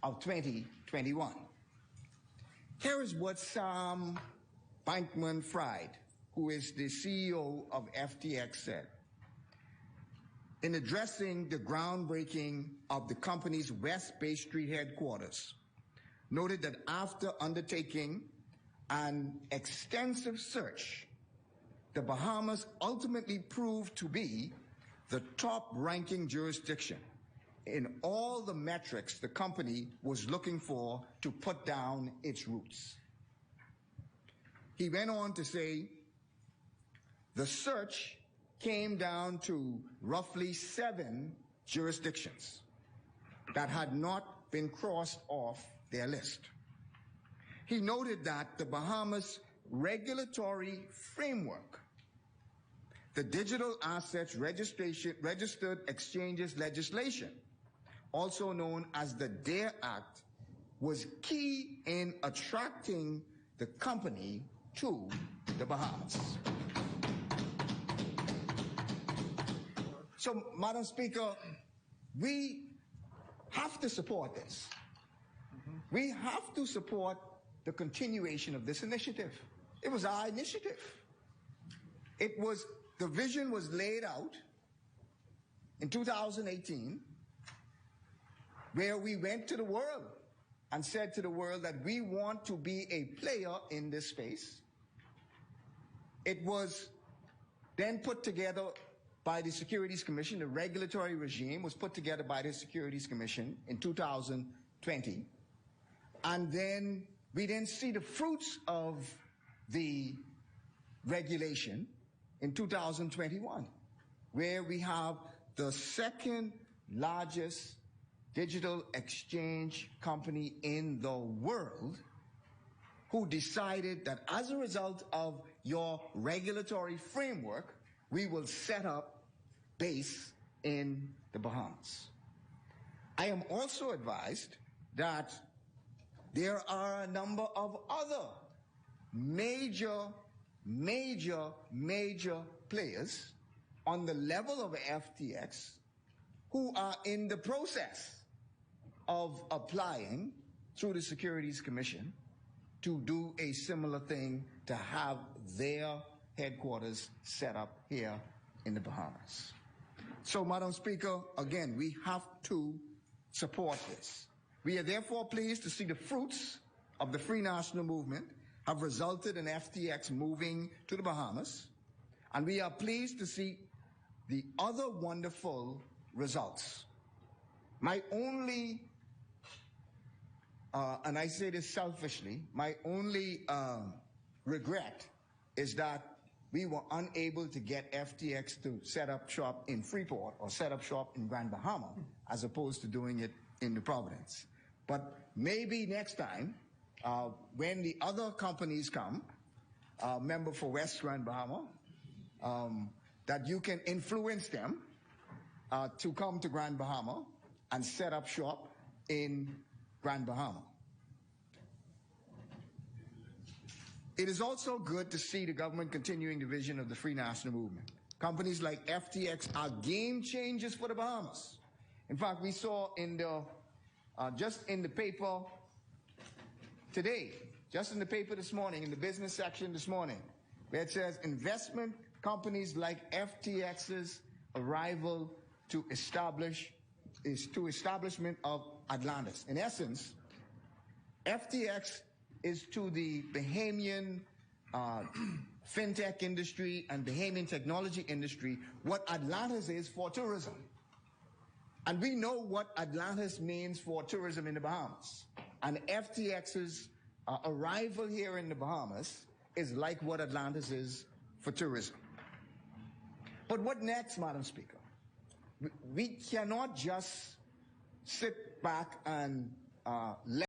of 2021. Here is what Sam Bankman-Fried, who is the CEO of FTX, said in addressing the groundbreaking of the company's West Bay Street headquarters. Noted that after undertaking an extensive search, the Bahamas ultimately proved to be the top-ranking jurisdiction in all the metrics the company was looking for to put down its roots. He went on to say, the search came down to roughly 7 jurisdictions that had not been crossed off their list. He noted that the Bahamas regulatory framework, the Digital Assets Registered Exchanges legislation, also known as the DARE Act, was key in attracting the company to the Bahamas. So, Madam Speaker, we have to support this. We have to support the continuation of this initiative. It was our initiative. The vision was laid out in 2018, where we went to the world and said to the world that we want to be a player in this space. It was then put together by the Securities Commission. The regulatory regime was put together by the Securities Commission in 2020. And then we didn't see the fruits of the regulation in 2021, where we have the second largest digital exchange company in the world who decided that as a result of your regulatory framework, we will set up base in the Bahamas. I am also advised that there are a number of other major players on the level of FTX who are in the process of applying through the Securities Commission to do a similar thing, to have their headquarters set up here in the Bahamas. So, Madam Speaker, again, we have to support this. We are therefore pleased to see the fruits of the Free National Movement have resulted in FTX moving to the Bahamas, and we are pleased to see the other wonderful results. My only, and I say this selfishly, my only regret is that we were unable to get FTX to set up shop in Freeport or set up shop in Grand Bahama, as opposed to doing it in the Providence. But maybe next time, when the other companies come, member for West Grand Bahama, that you can influence them to come to Grand Bahama and set up shop in Grand Bahama. It is also good to see the government continuing the vision of the Free National Movement. Companies like FTX are game changers for the Bahamas. In fact, we saw in the just in the paper today, just in the paper this morning, in the business section this morning, where it says investment companies like FTX's arrival to establishment of Atlantis. In essence, FTX is to the Bahamian fintech industry and Bahamian technology industry what Atlantis is for tourism. And we know what Atlantis means for tourism in the Bahamas. And FTX's arrival here in the Bahamas is like what Atlantis is for tourism. But what next, Madam Speaker? We cannot just sit back and let